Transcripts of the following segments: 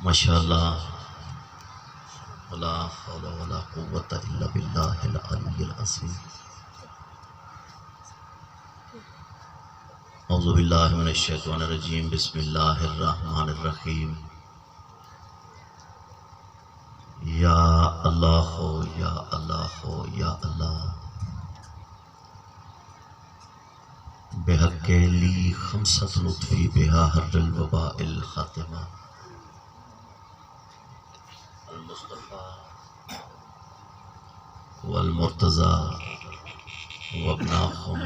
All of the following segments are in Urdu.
ماشاءاللہ ولا حول ولا قوة الا باللہ العلی العظیم. اعوذ باللہ من الشیطان الرجیم. بسم اللہ الرحمن الرحیم. یا اللہ ہو یا اللہ ہو یا اللہ بحق لی خمسۃ لطفی بہا حر الوباء الخاتمہ المصطفى والمرتضى وابناهم.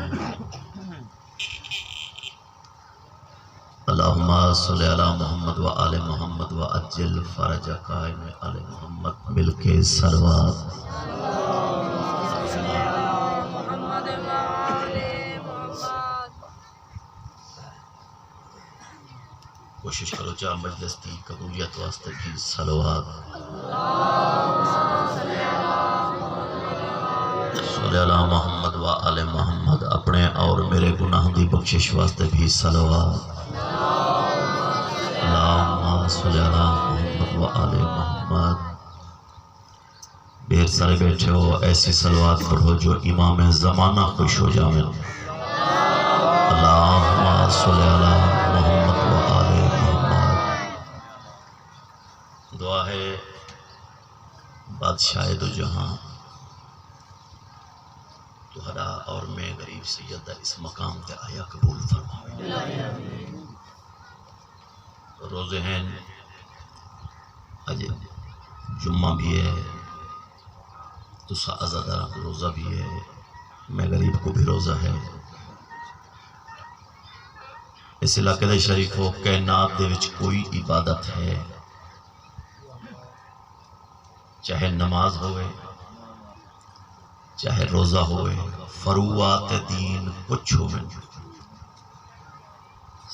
اللہم صلی علی محمد و آل محمد و عجل فرج قائم آل محمد. مل کے صلوات. کوشش کرو جا مجلس کی قبولیت واسطے کی صلوات. صلی علی محمد و آل محمد. اپنے اور میرے گناہ دی بخشش واسطے بھی صلوات. اللہم صلی علی محمد و آل محمد. ڈھیر سارے بیٹھے ہو، ایسی صلوات پڑھو جو امام زمانہ خوش ہو جائیں. اللہم صلی علی محمد و آل محمد. دعا ہے بادشاہ دو جہاں تو ہدا اور میں غریب سیدہ اس مقام تے آیا قبول فرمائے. روزے ہیں، آج جمعہ بھی ہے، تو عزادارہ کو روزہ بھی ہے، میں غریب کو بھی روزہ ہے. اس علاقے دے شریف ہو کائنات دے وچ کوئی عبادت ہے، چاہے نماز ہوئے چاہے روزہ ہوئے، فروعات دین کچھ ہوئے،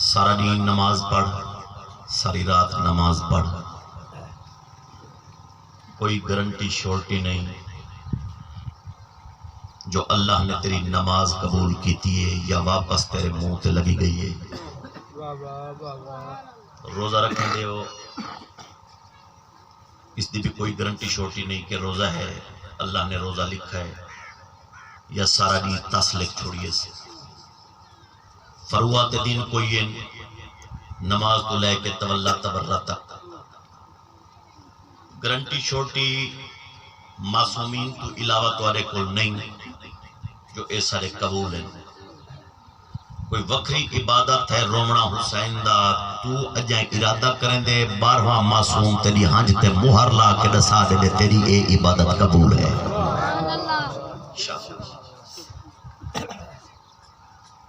سارا دین نماز پڑھ، ساری رات نماز پڑھ، کوئی گارنٹی شورٹی نہیں. جو اللہ نے تیری نماز قبول کیتی ہے یا واپس تیرے منہ تے لگی گئی ہے. روزہ رکھیں دے ہو، اس دی بھی کوئی گارنٹی شورٹی نہیں کہ روزہ ہے، اللہ نے روزہ لکھا ہے یا سارا دین تس لکھ چھوڑیے سے. فروعات دین کوئی ہے، نماز تو لے کے تولا تبرہ تک. گارنٹی شورٹی معصومین تو علاوہ توارے کو نہیں جو اے سارے قبول ہیں. کوئی وکری عبادت ہے رومنا حسین دا، تو اجائیں ارادہ کریں دے 12واں معصوم تیری ہنج تے مہر لا کے دسا دے دے تیری اے عبادت قبول ہے.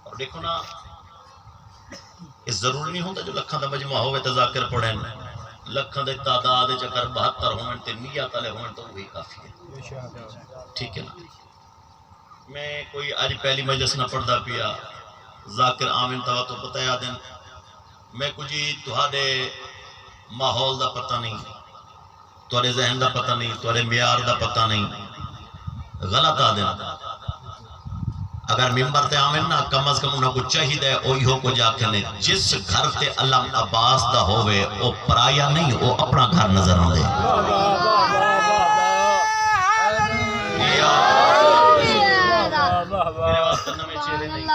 اور دیکھو نا، اس ضرور نہیں ہوتا جو لکھاں دا مجمع ہوئے تے ذاکر پڑھیں، لکھاں دے تعداد چکر 72 ہوئے تے نیہ تلے ہوئے تو وہی کافی ہے. ٹھیک ہے نا؟ میں کوئی آج پہلی مجلس نہ پڑھدا پیا، ذاکر آمین توا تو بتایا دیں، میں کچھ تہاڈے ماحول دا پتہ نہیں، تہاڈے ذہن دا پتہ نہیں، تہاڈے معیار دا پتہ نہیں، غلط آ دیں. اگر ممبر تے آمین نا کم از کم انہاں کو چاہیے اوہی ہو کو جا کے جس گھر تے علم عباس دا ہوئے او پرایا نہیں، او اپنا گھر نظر آ دے. میرے واسطے نویں چہرے نہیں،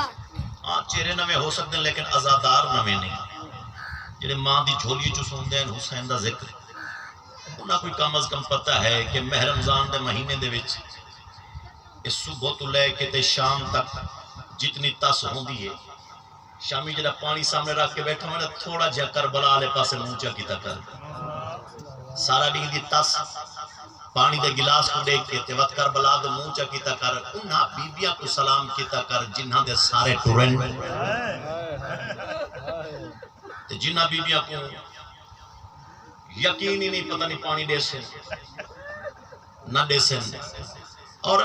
ہاں چہرے نویں ہو سکتے ہیں لیکن عزادار نویں نہیں. جنہیں ماں دی جھولی چو سندے ہیں حسین دا ذکر، انہاں کوئی کم از کم پتہ ہے کہ ماہ رمضان دے مہینے دے وچ اس صبح تو لے کے تے شام تک جتنی تس ہوندی ہے، شامی جڑا پانی سامنے رکھ کے بیٹھا میں نے تھوڑا جہا کربلا والے پاسے مونچا کیتا کر، سارا دن دی تس پانی دے گلاس کو دیکھ کے تے وقت کربلا دے مونچا کیتا کر. انہاں بیبیاں کو سلام کیتا کر جنہاں دے سارے ٹورن تے جنہاں بیبیاں کو یقین ہی نہیں پتہ نہیں پانی دے سن نہ دے سن. اور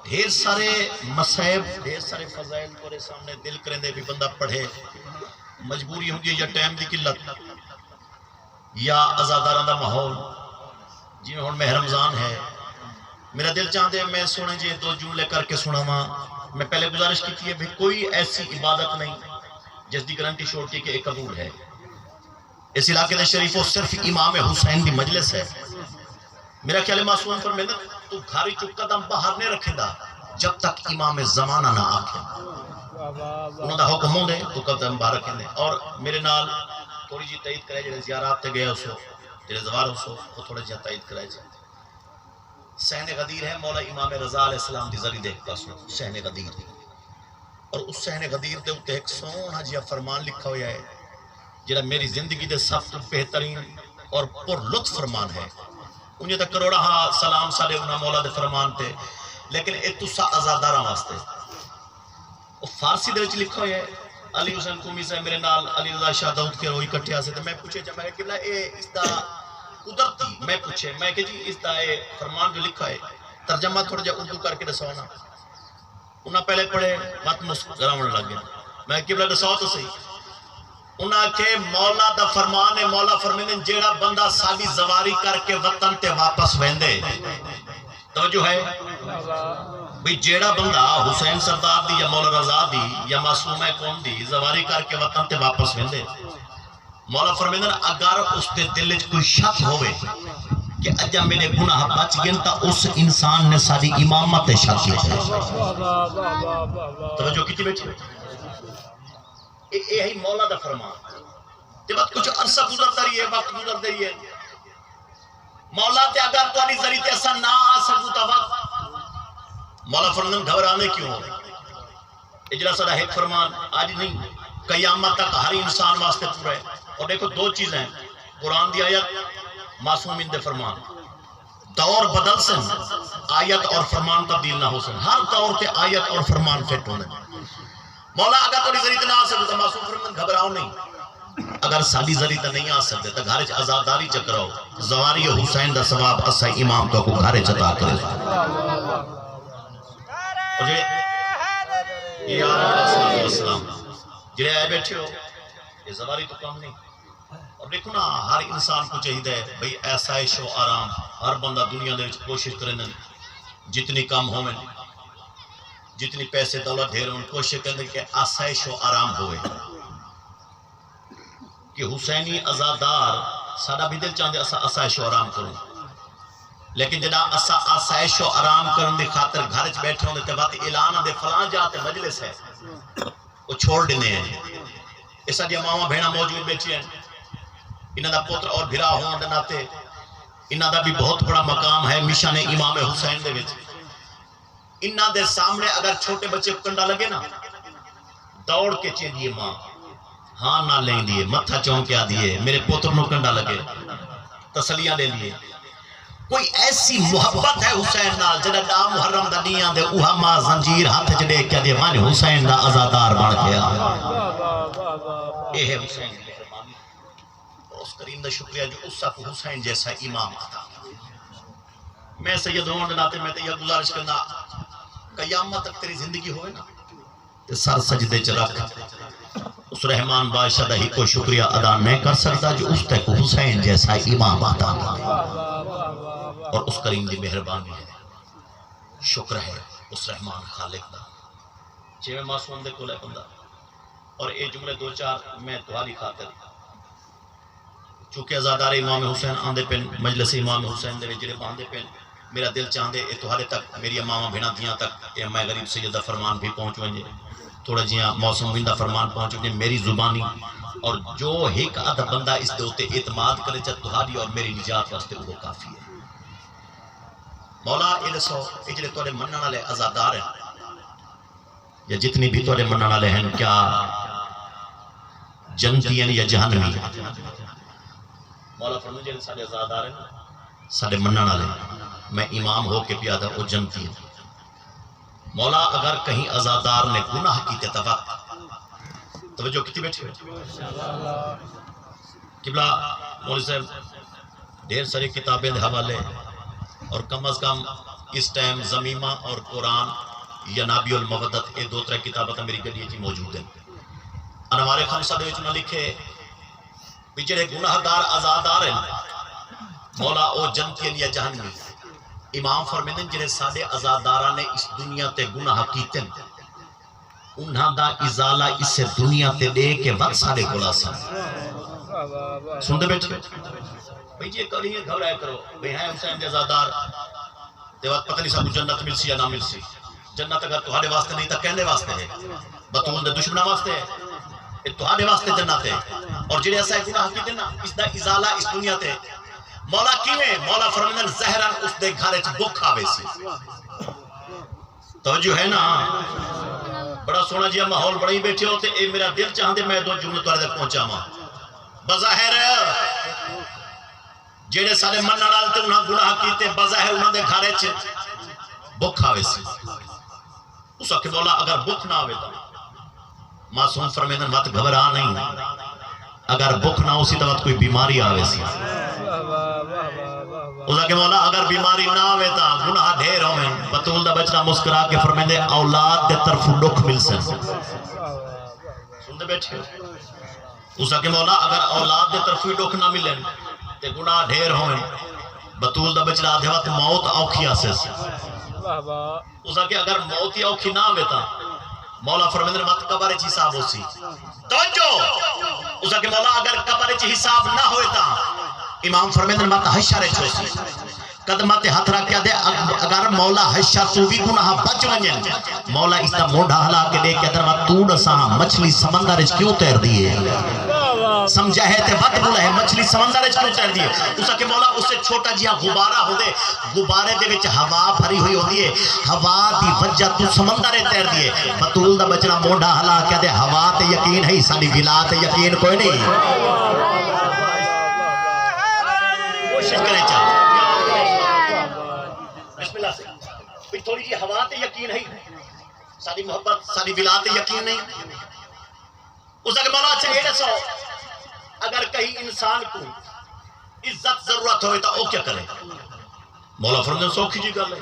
ڈھیر سارے مسائب، ڈھیر سارے فضائل تورے سامنے دل کریں دے بھی بندہ پڑھے. مجبوری ہوں گی یا ٹائم دی قلت یا عزاداراں دا ماحول. جی میں ماہ رمضان ہے، میرا دل چاہتے ہیں میں سونے جی 2 جملے کر کے سنا ماں. میں پہلے گزارش کی تھی ہے کوئی ایسی عبادت نہیں جس دی گارنٹی شورٹی کے ایک قبول ہے. اس علاقے دے شریفوں صرف امام حسین دی مجلس ہے. میرا خیال ہے معصوم فرمیندے تو گھاری چ قدم باہر نہیں رکھے دا جب تک امام زمانہ نہ آکھے. انہوں دا حکم ہوں دے تو قدم باہر رکھیں دے. اور میرے نال تھوڑی جی تائید کرے جڑے زیارات تے گئے اسو جڑے زوار اسو وہ تھوڑے جی تائید کرے جائے. صحن غدیر ہے مولا امام رضا علیہ السلام دی ذری دیکھ پاسو صحن غدیر. اور اس صحن غدیر دے اوتے ایک سونا جیا فرمان لکھا ہویا ہے جڑا میری زندگی دے سب تو بہترین اور پر لطف فرمان ہے. انہیں تک کروڑا ہاں سلام سالے انہاں مولا دے فرمان تے لیکن اے تسا آزاداراں واسطے. وہ فارسی دے وچ لکھا ہویا ہے. علی حسین قومی صاحب میرے نال علی رضا شاہ داؤد کے روئی کٹھے آسے تے میں پوچھے جا میں کہ اے اس دا قدرت تھی. میں پوچھے میں کہ جی اس دا اے فرمان جو لکھا ہے ترجمہ تھوڑا جا اردو کر کے دساؤ نا. انہاں پہلے پڑھے بات مسکراون لگ گئے. میں کہ دساؤ تو صحیح. انہاں کے مولا دا فرمان ہے. مولا فرمیندے جیڑا بندہ سالی زواری کر کے وطن تے واپس ویندے. توجہ ہے بھئی جیڑا بندہ حسین سردار دی یا مولا رضا دی یا معصومہ قوم دی زواری کر کے وطن تے واپس ویندے. مولا فرمیندے اگر اس تے دل وچ کوئی شک ہوئے کہ اجا میرے گناہ بچ گئے تا اس انسان نے ساری امامت شک کی ہے. توجہ کیتی بیٹھے یہ ہی مولا دا فرمان. جب کچھ عرصہ گزرتا رہی ہے وقت گزرتا رہی ہے مولا تے اگر تو آنی ذریعہ تے ایسا نہ آ سکو تا وقت مولا فرمان گھبرانے کیوں ہو. اجلا صدا ایک فرمان آج نہیں قیامت تک ہر انسان واسطے پورا ہے. اور دیکھو دو چیزیں قرآن دی آیت معصومین دے فرمان. دور بدل سن آیت اور فرمان تبدیل نہ ہو سن. ہر دور تے آیت اور فرمان فٹ ہونے. مولا اگر تو ذریعہ نہ آ سکتے تو معصوم فرمان گھبراؤ نہیں. اگر سالی ذریعہ نہیں آ سکتے تو گھارے آزاداری چکراؤ. زواری حسین دا ثواب اسا امام تو کو گھارے چتا کرے. اور یہ علیہ السلام جڑے آئے بیٹھے ہو یہ زواری تو کم نہیں. اور دیکھو نا ہر انسان کو چاہیے بھئی ایسائش و آرام. ہر بندہ دنیا دے کوشش کرنے جتنی کم ہوئے جتنی پیسے دولت ڈھیر ہوں کوشش کرنے کہ آسائش و آرام ہوئے. کہ حسینی ازادار سادہ بھی دل چاہتے اسا آسائش و آرام کروں. لیکن جدا اسا آسائش و آرام کرنے خاطر گھر چ بیٹھے ہوندے تے بات اعلان دے فلان جاتے مجلس ہے وہ چھوڑ دینے ہیں. ایسا دیا ماما بھیڑا موجود بیٹھی ہیں. انہاں دا پوتر اور بھرا ہون دے ناتے انہاں دا بھی بہت بڑا مقام ہے مشان امام حسین دے وچ. انہاں دے سامنے اگر چھوٹے بچے کنڈا لگے نا دوڑ کے چین دیئے ماں ہاں نہ لیں دیئے متھا چونکیا دیئے میرے پوتر نو کنڈا لگے تسلیاں لے لیے. کوئی ایسی محبت ہے حسین نال جنہ دا محرم دا نیاں دے اوہا ماں زنجیر ہاتھ جڑے کیا دے وان حسین دا ازادار بڑھ گیا. یہ ہے حسین کی فرمانی. اس کریم دا شکریہ جو اس کو حسین جیسا امام عطا. میں سید ہون دناتے میں تے یہ گزارش کرنا قیامت تک تیری زندگی ہوئے نا تے سر سجدے چ رکھ اس رحمان بادشاہ دا ہی کوئی شکریہ ادا نہیں کر سکتا جو اس تک حسین جیسا امام عطا. اور اس کریم دی مہربانی ہے شکر ہے اس رحمان خالق دا. جے معصوم دے کولے بندہ اور اے جملے دو چار میں تمہاری خاطر چونکہ ازادار امام حسین آندے پن مجلس امام حسین دے جڑے باندے پن میرا دل چاہندے اے تہاڈے تک میری ماما بھیڑاں دیاں تک اے میں غریب سید دا فرمان بھی پہنچ ونجے تھوڑا جیاں موسم وندہ فرمان پہنچ ونجے میری زبانی. اور جو ایک آدھا بندہ اس دے ہوتے اعتماد کرے چاہ تہاڈی اور میری نجات واسطے وہ کافی ہے. مولا اے دسو اے جڑے تہاڈے منن والے آزادار ہیں یا جتنی بھی تہاڈے منن والے ہیں کیا جنتی ہیں یا جہنمی؟ مولا فرمائے جڑے سارے آزادار ہیں سارے منن والے میں امام ہو کے پیادا وہ جنتی ہیں. مولا اگر کہیں آزادار نے گناہ کیتے توقع توجہ کتی بیٹھے قبلہ مولی صاحب ڈھیر ساری کتابیں دے حوالے اور کم از کم اس ٹائم زمیمہ اور قرآن یا نابی المودت یہ دو ترے کتابیں میری گھڑی جی موجود ہیں. انوار خمسہ دے وچ نہ لکھے جڑے گناہگار آزادار ہیں مولا او جنتی یا جہنمی. امام فرمیندے جڑے ساڈے آزاداراں نے اس دنیا تے گناہ کیتے انہاں دا ازالہ اسے دنیا تے دے کے وقت سارے کھلا سا سن دے بیٹھے بھئی جی کری ہے گھر آئے کرو بھئی ہیں حسین دے زادار دے وقت پتہ نہیں سا جنت مل سی یا نہ مل سی جنت اگر تہاڈے واسطے نہیں تا کہنے واسطے ہے بطول دے دشمنہ واسطے ہے یہ تہاڈے واسطے جنت ہے اور جڑے ایسا گناہ کیتے نا اس دا ازالہ اس دنیا تے مولا کیویں مولا فرماندن زہرن اس دے گھر وچ بھوک آوے سی توجہ ہے نا بڑا سونا جی ماحول بڑا ہی بیٹھے ہوتے اے میرا دل چاہندے میں دو جملے تہاڈے تک پہنچاواں بظاہر جڑے سارے من نال تے انہاں گناہ کیتے بظاہر انہاں دے گھر وچ بھوک آوے سی اس کہ مولا اگر بھوک نہ آوے تا معصوم فرمیندن وقت گھبرا نہیں اگر بھوک نہ ہوسی تو وقت کوئی بیماری آوے سی اس کہ مولا اگر بیماری نہ آوے تا گناہ ڈھیر ہوئیں بطول دا بچنا مسکرا کے فرمیندے اولاد دے طرف دکھ مل سن سن دے بیٹھے اس کہ مولا اگر اولاد دے طرف دکھ نہ ملیں تے گناہ ڈھیر ہوئیں بطول دا بچنا آدھے وقت موت اوکھی آسے سی اس کہ اگر موت ہی اوکھی نہ آوے تا مولا فرمیندن وقت قبر چی حساب ہو سی توجہ اس کہ مولا اگر قبر چی حساب نہ ہوئے تا امام فرمیندن وقت حشر چو سی قدمت ہاتھ رکھیا دے اگر مولا حشر تو بھی گناہ بچ ونجن مولا اس دا موڑا ہلا کے دے کہ در وقت توڑ سا مچھلی سمندر اچ کیوں تیر دیئے سمجھا ہے تے وقت بولا ہے مچھلی سمندر اچ کیوں تیر دیئے اس کہ مولا اس سے چھوٹا جہاں غبارہ ہو دے غبارے دے وچ ہوا بھری ہوئی ہو دیئے ہوا دی وجہ تو سمندر تیر دیئے بطول دا بچنا موڑا ہلا کے دے ہوا تے یقین ہے ساری ولا تے یقین کوئی نہیں کوشش کریں چاہتے بسم اللہ سے بھی تھوڑی جی ہوا تے یقین ہے ساری محبت ساری ولا تے یقین نہیں اس اگر مولا اچھا یہ سو اگر کہیں انسان کو عزت ضرورت ہوئے تو وہ کیا کرے مولا فرماندن سوکھی جی گل ہے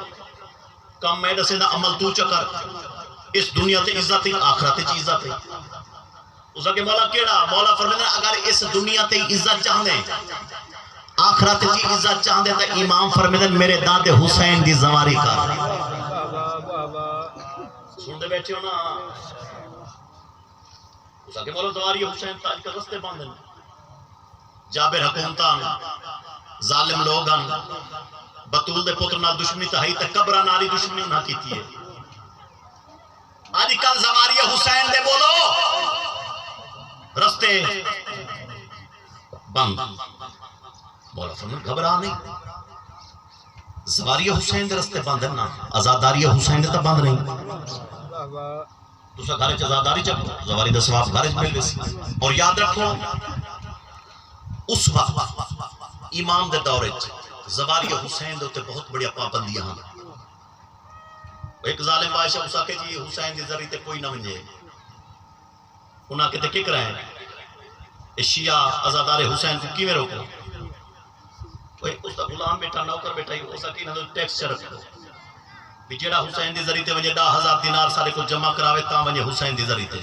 کم میں دسے دا عمل تو چکر اس دنیا تے عزت ہے آخرت تے عزت ہے اس اگر مولا کیڑا مولا فرماندن اگر اس دنیا تے عزت چاہنے آخرت کی عزت چاہندے تا امام فرمیدن میرے داد حسین دی زواری کر سن دے بیٹھے ہو نا اس آگے مولا زواری حسین تاج کا رستے باندھن جابر حکومتان ظالم لوگان بطول دے پتر نال دشمنی تہائی تا قبرہ نالی دشمنی انہا کیتی ہے آج کل زواری حسین دے بولو رستے بند مولا فرمان گھبرا نہیں زواری حسین دے رستے بند نا آزاداری حسین دے تا بند نہیں دوسرا گھارے چا آزاداری چکو زواری دے سواب گھارے چا مل بیسی اور یاد رکھو اس وقت امام دے دورے زواری حسین دے بہت بڑی پابندیاں ہیں ایک ظالم بادشاہ اسا کہ جی حسین دی ذریعے تے کوئی نہ ونجے انہاں کہتے کیا کرائیں شیعہ آزادار حسین کو کی میں روکو اس کا غلام بیٹھا نوکر بیٹھا ہی اس کا انہوں نے ٹیکس چرک دو بھی جیڑا حسین دی ذریعے ونجے 10,000 دینار سارے کو جمع کراوے تاں ونجے حسین دی ذریعے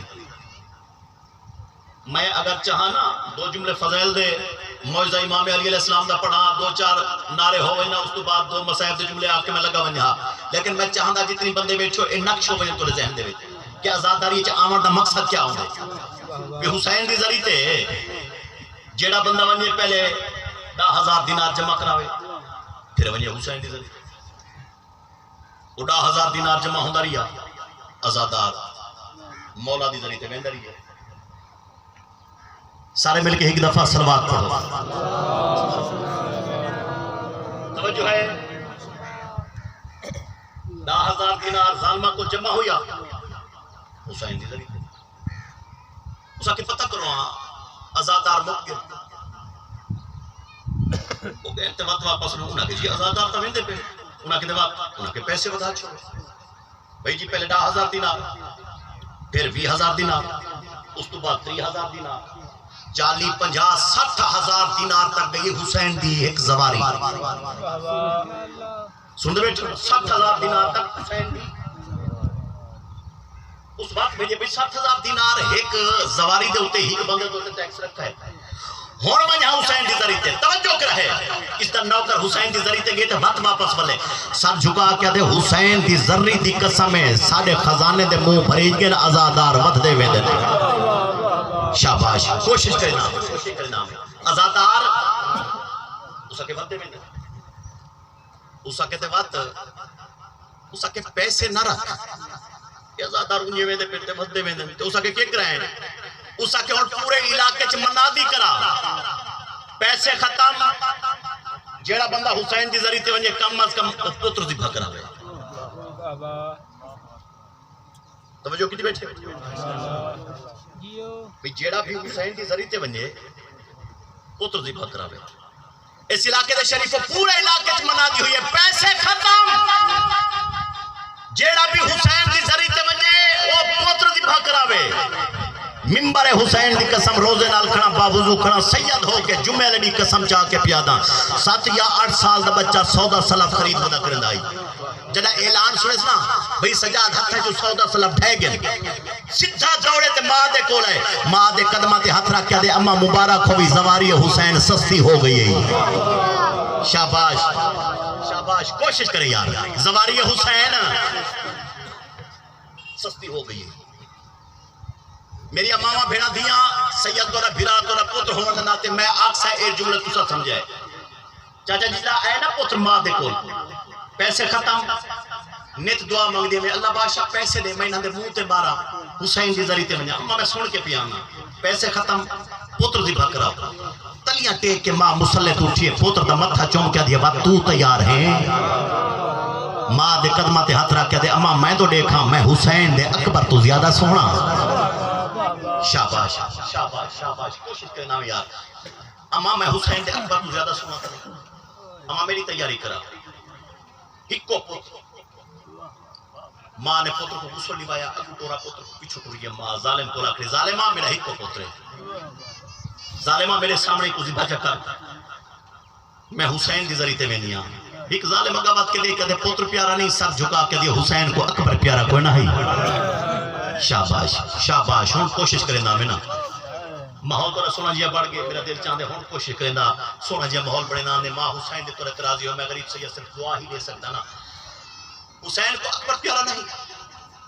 میں اگر چاہاں نا دو جملے فضائل دے موجزہ امام علیہ السلام دا پڑھا دو چار نعرے ہو گئے نا اس تو بعد دو مسائب دے جملے آپ کے میں لگا ونجا لیکن میں چاہاں دا جتنی بندے بیٹھو اے نقش ہو ونجے تو ذہن دے بیٹھے کہ آزاداری چاہ آمار دا مقصد کیا ہوں دے کہ حسین دی ذریعے جیڑا بندہ ونجے پہلے 10,000 دینار جمع کراوے پھر ونجے حسین دی ذریعے وہ 10,000 دینار جمع ہوں داریا ازادار مولا دی ذریعے میں داریا سارے مل کے ایک دفعہ صلوات پڑھو توجہ ہے 10,000 دینار ظالمہ کو جمع ہویا حسین دی ذریعے اسا کہ پتہ کرو ازادار مقدر وہ کہتے وقت واپس لوگ انہاں کے جی ازادار تا ویندے پہ انہاں کے وقت انہاں کے پیسے بدا چھوڑے بھئی جی پہلے 10,000 دینار پھر 20,000 دینار اس تو بعد 30,000 دینار 40 50 60,000 دینار تک گئی حسین دی ایک زواری سن دے بیٹھو 60,000 دینار تک حسین دی اس وقت بھئی 60,000 دینار ایک زواری دے ہوتے ہی بندے دے ٹیکس رکھا ہے ہون ونجا حسین دی ذریعے توجہ کر ہے اس دا نوکر حسین دی ذریعے گئے تے وقت واپس بلے سر جھکا کے دے حسین دی ذری دی قسم ہے ساڑے خزانے دے منہ بھریج کے ازادار ود دے وے دے شاباش کوشش کرنا ازادار اسا کے ود دے وے دے اسا کے تے ود اسا کے پیسے نہ رکھ یہ ازادار انجے وے دے پیٹے ود دے وے دے تو اسا کے کیا کرائیں اسا کے اور پورے علاقے چ منادی کرا پیسے ختم جیڑا بندہ حسین دی ذریعے ونجے کم از کم پتر ذبح کراوے توجہ کیتی بیٹھے بھی جیڑا بھی حسین دی ذریعے ونجے پتر ذبح کراوے اس علاقے دے شریف پورے علاقے چ منادی ہوئی ہے پیسے ختم جیڑا بھی حسین دی ذریعے ونجے وہ پتر ذبح کراوے ممبر حسین دی قسم روزے نال کھڑا باوضو کھڑا سید ہو کے جمعے لڑی قسم چاہ کے پیادا 7 یا 8 سال دا بچہ سودا سلف خرید بدا کرند آئی جڑا اعلان سنس نا بھئی سجاد ہتھ جو سودا سلف ڈھے گئے سیدھا دوڑے تے ماں دے کول ہے ماں دے قدماں تے ہتھ رکھ کے دے اما مبارک ہوئی زواری حسین سستی ہو گئی ہے شاباش شاباش کوشش کرے یار زواری حسین سستی ہو گئی ہے میری امامہ بھیڑا دیا سید تورا بھیرا تورا پتر ہونے ناتے میں آکسا ایک جملہ تسا سمجھائے چاچا جیلا آئے نا پتر ماں دے کول پیسے ختم نیت دعا مانگ دیا میں اللہ بادشاہ پیسے دے میں نہ دے منہ تے بارا حسین دی ذریعے ونجا اماں میں سن کے پیانا پیسے ختم پتر ذبح کراؤ تلیاں ٹیک کے ماں مسلح تو اٹھیے پتر دا متھا چوم کیا دیا بات تو تیار ہے ماں دے قدمہ تے ہاتھ رکھ کے دے اماں میں تو دیکھا میں حسین دے اکبر تو زیادہ سونا شاباش شاباش شاباش کوشش کرنا یار اماں میں حسین دے اکبر تو زیادہ سنا کرے اماں میری تیاری کرا ہکو پتر ماں نے پتر کو غسل لوایا اگو ٹورا پتر کو پیچھو ٹوری ماں ظالم کو رکھے ظالمہ میرا ہکو پتر ہے ظالمہ میرے سامنے کو ذبح کر میں حسین دی ذریعے میں نہیں آؤں ایک ظالم اگاوات کے لئے کہتے پتر پیارا نہیں سر جھکا کے دیا حسین کو اکبر پیارا کوئی نہیں شاباش شاباش ہون کوشش کریں نا مینا ماحول تو سونا جیا بڑھ گئے میرا دل چاندے ہون کوشش کریں نا سونا جیا ماحول بڑھے نا ماں حسین دے تو اعتراضی ہو میں غریب سے یہ صرف دعا ہی دے سکتا نا حسین کو اکبر پیارا نہیں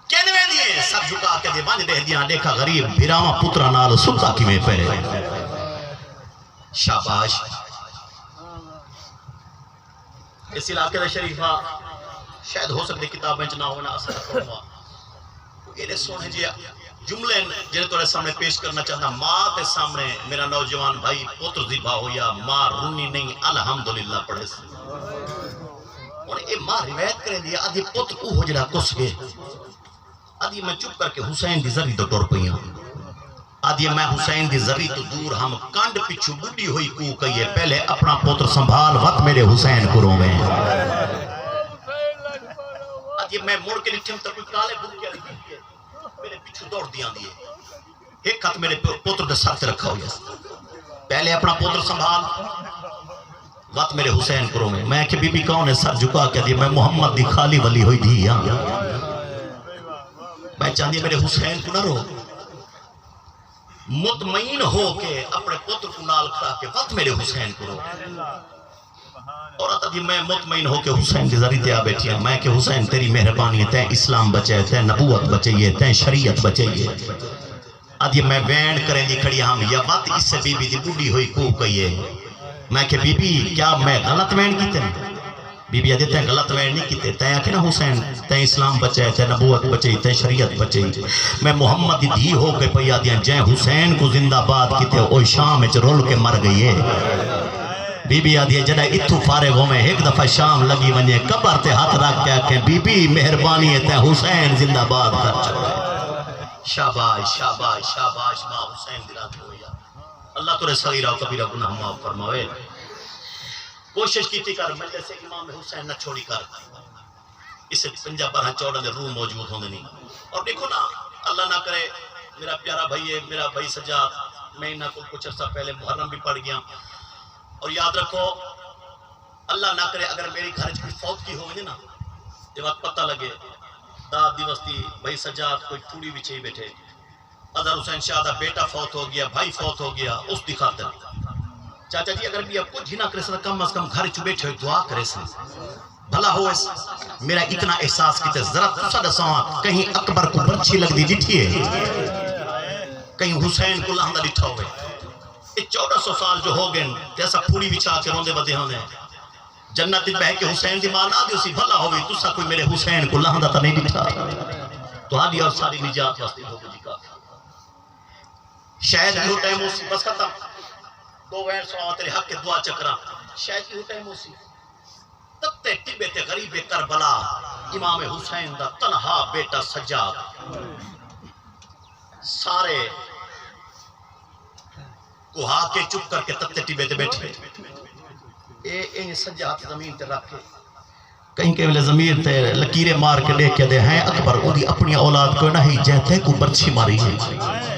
کہنے میں دیئے سر جھکا کے دے بانج دے دیا دیکھا غریب بھیراما پترا نال سلطہ کی میں پہرے شاباش اس علاقے دا شریفہ شاید ہو سکتے کتاب میں چنا ہونا اثر پڑھوا یہ سونے جی جملے جنہیں تورے سامنے پیش کرنا چاہتا ماں تے سامنے میرا نوجوان بھائی پتر ذبح ہویا ماں رونی نہیں الحمدللہ پڑھے سے اور اے ماں روایت کریں دیا آدھی پتر او ہو جڑا کس گئے آدھی میں چپ کر کے حسین دی ذری تو ٹور پئیاں آدھی میں حسین دی ذری تو دور ہم کانڈ پچھو بڑی ہوئی کو کہیے پہلے اپنا پتر سنبھال وقت میرے حسین کو رو میں آدھی میں موڑ کے لکھیں تک کوئی کالے بھول کے لکھیں میرے پچھو دوڑ دیاں دیئے ایک ہاتھ میرے پتر دے ساتھ رکھا ہویا پہلے اپنا پتر سنبھال وقت میرے حسین کو رو میں کہ بی بی کون ہے سر جھکا کے دیا میں محمد دی خالی ولی ہوئی دیا میں چاہتی میرے حسین کو نہ رو مطمئن ہو کے اپنے پتر کو نال کھڑا کے وقت میرے حسین کو رو اور آتا جی میں مطمئن ہو کے حسین کے ذریعے آ بیٹھی ہیں میں کہ حسین تیری مہربانی ہے تین اسلام بچے تین نبوت بچے تین شریعت بچے آدھی میں وین کریں دی کھڑی ہم یا وقت اس سے بی بی دی بوڑی ہوئی کو کہیے میں کہ بی بی کیا میں غلط وین کیتے ہیں بی بی آدھی تین غلط وین نہیں کیتے تین آکے نا حسین تین اسلام بچے تین نبوت بچے تین شریعت بچے میں محمد دی ہو کے پیا دیا جائیں حسین کو زندہ باد کیتے اوہ شام اچھ رول کے مر گئی ہے بی بی آدھی جڑا اتھو فارغ ہو میں ایک دفعہ شام لگی ونجے قبر تے ہاتھ رکھ کے آکے بی بی مہربانی ہے تے حسین زندہ باد کر چکے شاباش شاباش شاباش ماں حسین دلات ہویا اللہ تو صغیرہ و کبیرہ گناہ معاف فرماوے کوشش کی تھی کر مجلس امام حسین نہ چھوڑی کر اسے 50-12 دے روح موجود ہوندے نہیں اور دیکھو نا اللہ نہ کرے میرا پیارا بھائی ہے میرا بھائی سجاد میں انہاں کو کچھ عرصہ پہلے محرم بھی پڑھ گیا اور یاد رکھو اللہ نہ کرے اگر میری گھر کوئی فوت کی ہوگی نا یہ بات پتہ لگے داد دیوستی بھائی سجاد کوئی ٹوڑی بھی چھئی بیٹھے اظہر حسین شاہ دا بیٹا فوت ہو گیا بھائی فوت ہو گیا اس دی خاطر چاچا جی اگر بھی اب کچھ ہی نہ کرے سکتا کم از کم گھر چ بیٹھے ہوئے دعا کرے سن بھلا ہو اس میرا اتنا احساس کیتے ذرا تسا دساں کہیں اکبر کو برچھی لگ دی ڈٹھی ہے کہیں حسین کو لہندا ڈٹھا ہوئے یہ 1400 سال جو ہو گئے ایسا پھوڑی بچھا کے روندے بدے ہوندے جنت بہ کے حسین دی ماں نہ دیو سی بھلا ہوئی تسا کوئی میرے حسین کو لہندا تا نہیں ڈٹھا تو ہادی اور ساری نجات واسطے ہو گئی کافی شاید یہ ٹائم اسی بس ختم 2 وین سوا تیرے حق کے دعا چکرا شاید یہ ٹائم اسی تب تے ٹبے تے غریب کربلا امام حسین دا تنہا بیٹا سجاد سارے کو ہا کے چپ کر کے تب تے ٹبے تے بیٹھے اے سجاد زمین تے رکھ کے کہیں کہ ویلے ضمیر تے لکیریں مار کے دیکھ کے دے ہیں اکبر وہ دی اپنی اولاد کو نہیں جہتے کو برچھی ماری ہے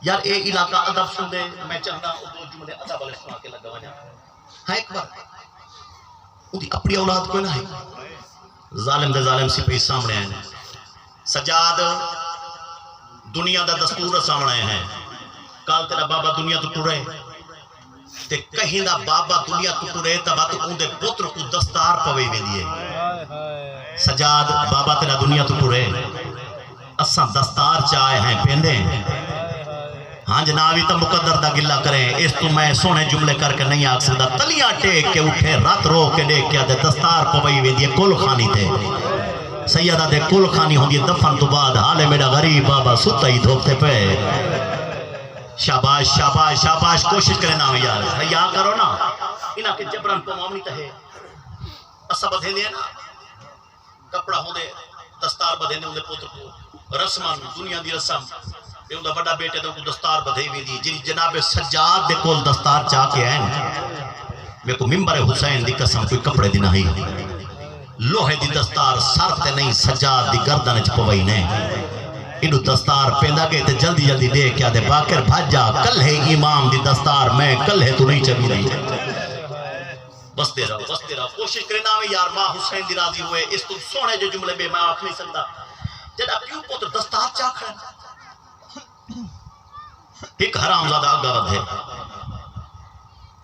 یار اے علاقہ ادب سن دے میں چاہنا دو جملے ادب والے سنا کے لگا وجہ ہے اکبر وہ دی اپنی اولاد کو نہیں ظالم دے ظالم سی پہ سامنے آئے سجاد دنیا دا دستور سامنے آئے ہیں کال تیرا بابا دنیا تو ٹورے تے کہیں دا بابا دنیا تو ٹورے تبا تو اندے پتر کو دستار پوے میں دیئے سجاد بابا تیرا دنیا تو ٹورے اساں دستار چاہے ہیں پیندے ہاں جنابی تا مقدر دا گلہ کریں اس تو میں سونے جملے کر کے نہیں آگ سکتا تلیاں ٹیک کے اٹھے رات رو کے دیکھ کے دے دستار پوئی وے دیئے کل خانی تھے سیدہ دے کل خانی ہوں گی دفن تو بعد حالے میرا غریب بابا ستا ہی دھوکتے پہ شاباش شاباش شاباش کوشش کریں نام یار حیاء کرو نا انہاں کے جبران پہ معاملی تہے اسا بدھے دے نا کپڑا ہوں دے دستار بدھے دے ہوں دے پوتر کو رسمان دنیا دی رسم یہ اندھا بڑا بیٹے دے کو دستار بدھے ہوئی دی جنہی جناب سجاد دے کول دستار چاہ کے آئیں میں کو ممبر حسین دی قسم کوئی کپڑے دی نہیں لوہے دی دستار سر تے نہیں سجاد دی گردن چپوئی نہیں انہوں دستار پیدا گئے تے جلدی جلدی دے کیا دے باکر بھاجا کل ہے امام دی دستار میں کل ہے تو نہیں چلی رہی بس دے رہا کوشش کرنا میں یار ماں حسین دی راضی ہوئے اس تو سونے جو جملے بے میں آنکھ نہیں سکتا جدا کیوں پوتر دستار چاہ کھڑا ایک حرام زادہ آگا ود ہے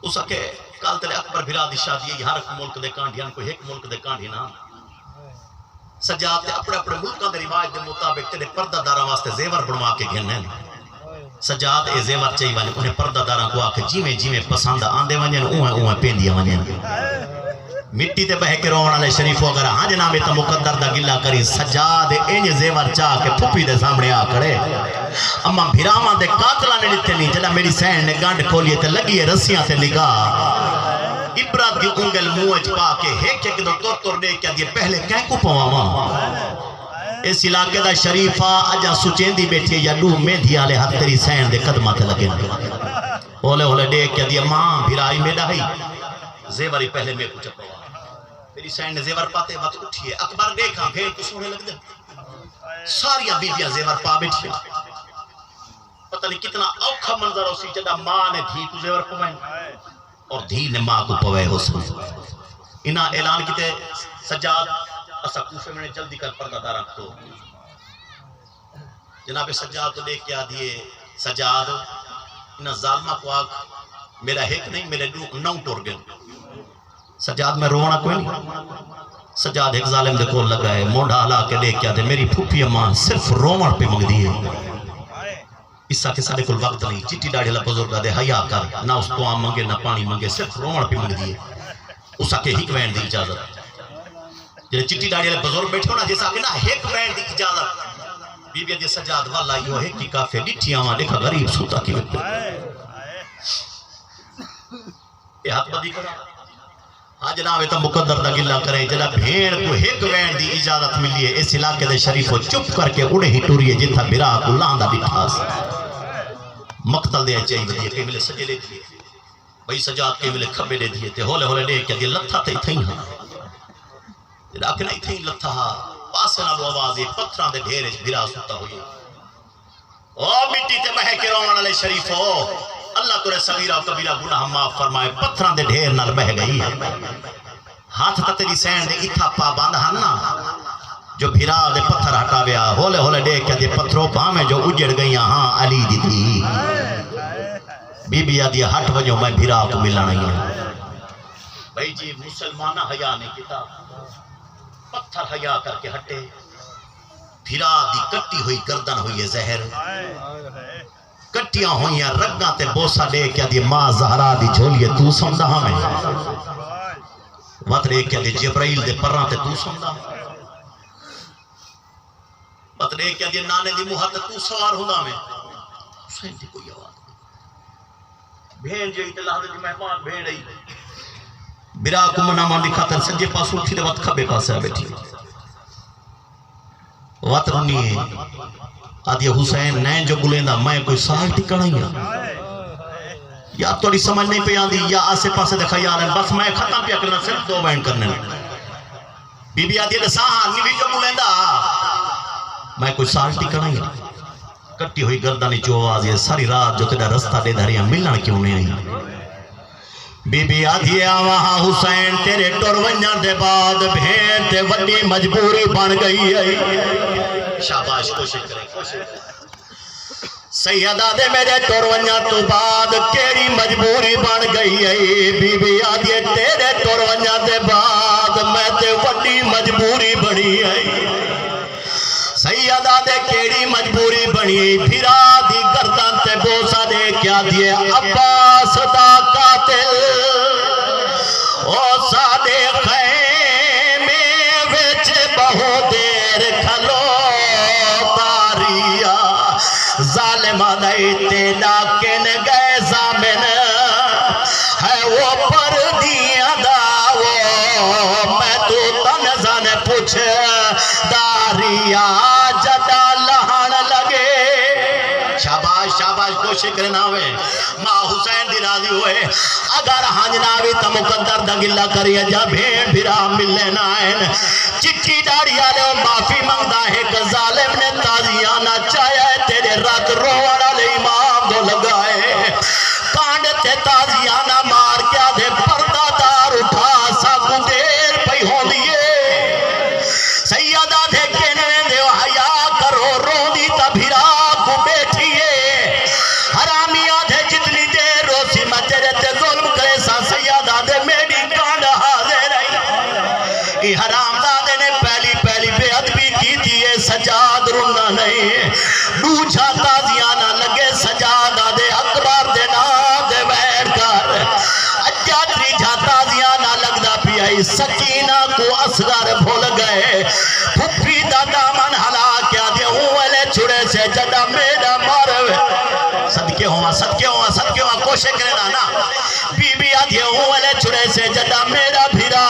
اسا کہ کال تیرے اکبر بھرا دی شادی ہے ہر ملک دے کانڈیاں کوئی ایک ملک دے کانڈی نا سجاد تے اپنے اپنے ملکاں دے رواج دے مطابق تیرے پردہ داراں واسطے زیور بنوا کے گھننے سجاد اے زیور چاہی والے انہیں پردہ داراں کو آکے جیویں جیویں پسند آندے ونجن اوہیں پیندیا ونجن مٹی تے بہ کے روان علیہ شریف وغیرہ ہاں جناب تا مقدر دا گلہ کری سجاد انج زیور چاہ کے پھپی دے سامنے آ کھڑے اما بھیرامان دے قاتلہ نے لیتے نہیں جدا میری سین نے گانڈ کھولیے تے لگی ہے رسیاں تے نگاہ عبرت کی انگل موج پا کے ایک ایک دو تور دے کیا دیئے پہلے کہیں کو پواما اس علاقے دا شریفہ اجا سچین دی بیٹھی یا لو میں دیا لے ہاتھ تیری سین دے قدمہ تے لگے ہولے ہولے دے کیا دیئے ماں بھیرائی میں ڈائی زیوری پہلے میں کچھ پوا میری سین نے زیور پاتے وقت اٹھیے اکبر دیکھا پھر کچھ ہونے لگ دے ساریاں بیبیاں زیور پا بیٹھے پتہ نہیں کتنا اوکھا منظر ہو سی جدا ماں نے دھی کو زیور پوائیں اور دھی نے ماں کو پوائے ہو سی انہا اعلان کیتے سجاد اسا کوفے میں نے جلدی کر پردہ داراں تو جناب سجاد تو دیکھ کے آدھئے سجاد انہا ظالمہ کو آگ میرا ایک نہیں میرے نو ٹور گئے سجاد میں رونا کوئی نہیں سجاد ایک ظالم دے کول لگا ہے مونڈا ہلا کے دیکھ کے آدھے میری پھوپی اماں صرف رومن پہ منگ دی ہے اس ساکے سارے کل وقت نہیں چٹی ڈاڑی اللہ بزرگا دے حیاء کر نہ اس کو آم منگے نہ پانی منگے صرف رومن پہ منگ دیئے اس ساکے ہک وین دی اجازت جنہیں چٹی ڈاڑی اللہ بزرگ بیٹھے ہونا جیسا کہ نہ ہک وین دی اجازت بی بی دے سجاد والا یہ ہک کی کافی ڈٹھی آماں دیکھا غریب سوتا کی وقت یہ حق بدی کرا ہاں جناب تا مقدر دا گلہ کریں جناب بھیڑ کو ہک وین دی اجازت ملی ہے اس علاقے دے شریف کو چپ کر کے انہیں ہی ٹوری ہے جتھا برا کو لاندہ بٹھاس مقتل دے چاہی ودیئے کئی ملے سجے لے دیئے بھئی سجاد کئی ملے کھبے لے دیئے تے ہولے ہولے لے کیا دیئے لتھا تے تھیں ہاں جناب نہیں تھیں لتھا ہاں پاسے نالو آوازی پتھران دے ڈھیرے برا سوتا ہوئی او مٹی تے مہے کے روان علیہ شریف ہو اللہ تورے صغیرہ و کبیرہ گناہ معاف فرمائے پتھران دے ڈھیر نال بہ گئی ہاتھ تا تیری سین دے اتھا پا باندھا ہننا جو بھیرا دے پتھر ہٹا گیا ہولے ہولے دیکھ کے دے پتھروں پا میں جو اجڑ گئی ہاں علی دی تھی بی بی آدھی ہٹ وجوں میں بھیرا کو ملنا ہی ہوں بھائی جی مسلمانہ حیا نے کتا پتھر حیا کر کے ہٹے بھیرا دی کٹی ہوئی گردن ہوئی زہر کٹیاں ہوئی رگاں تے بوسا لے کیا دی ماں زہرا دی جھولیے تو سمدہ ہمیں وط لے کیا دی جبرائیل دے پران تے تو سمدہ وط لے کیا دی نانے دی محد تو سوار ہونا میں حسین دی کوئی آواز بھین جو اطلاع دی مہمان بھین رہی برا کو منامان دی خاطر سنجے پاس اٹھی دے وقت کھبے پاس ہے بیٹھی وط رونی ہے آدھی حسین نین جو گلیں دا میں کوئی سال ٹکڑا ہی یا توڑی سمجھ نہیں پہ آن دی یا آسے پاسے دے خیال ہے بس میں ختم پیا کرنا صرف دو بین کرنے بی بی آدھی ہے ساہاں نیوی جو گلیں دا میں کوئی سال ٹکڑا ہی کٹی ہوئی گردانی جو آواز ہے ساری رات جو تیرا رستہ دے دھریاں ملنا کیوں نہیں آئی بی بی آدھی وہاں حسین تیرے ٹور ونجاں دے بعد بھین تے وڈی مجبوری بن گئی ہے شاباش کوشش کریں سیدہ دے میرے ٹور ونجاں تو بعد کیڑی مجبوری بن گئی ہے بی بی آدھی تیرے ٹور ونجاں دے بعد میں تے وڈی مجبوری بنی ہے سیدہ دے کیڑی مجبوری بنی پھرا دی گردن تے بوسا دے کیا دیے عباس دا قاتل او سادے خیمے وچ بہو دیر کھلو تاریا ظالمہ دیتے ڈاکن گئے زامن ہے وہ پردیاں دا وہ میں تو تنزان پوچھ داریا جدا لہن لگے شاباش شاباش کوشش کرنا ہوئے ماں حسین دی راضی ہوئے اگر ہنجناوی تا مقدر دا گلہ کریے جا بھین بھیرا ملنے نائن چکی ڈاڑی آلے و معافی منگدا ہے کہ ظالم نے تازیانہ چاہیا ہے تیرے رات روڑا لے امام دو لگائے کانڈ تے تازیانہ مار کیا دے پردہ دار اٹھا ساکو دیر پہ ہو لیے سیدہ دے کہنے دے حیا کرو رو دی تبھیرا کو بیٹھئے حرامی آدھے جتنی دیر روسی میں تیرے تے ظلم کرے سا سیدہ دے میری کانڈ حاضر رہی حرام دادے نے پہلی بے ادبی کی دیئے سجاد رنہ نہیں ڈوچھا تازیانہ لگے سجاد آدھے اکبر دے نا دے بیٹھ کر اجاتری جھا تازیانہ لگدا پیائی سکینہ کو اصغر بھول گئے پھپی دا دامن حلا کیا دے اوہلے چھڑے سے جڑا میرا ماروے صدقے ہوا کوشش کرنا نا بی بی آدھے اوہلے چھڑے سے جڑا میرا بھیرا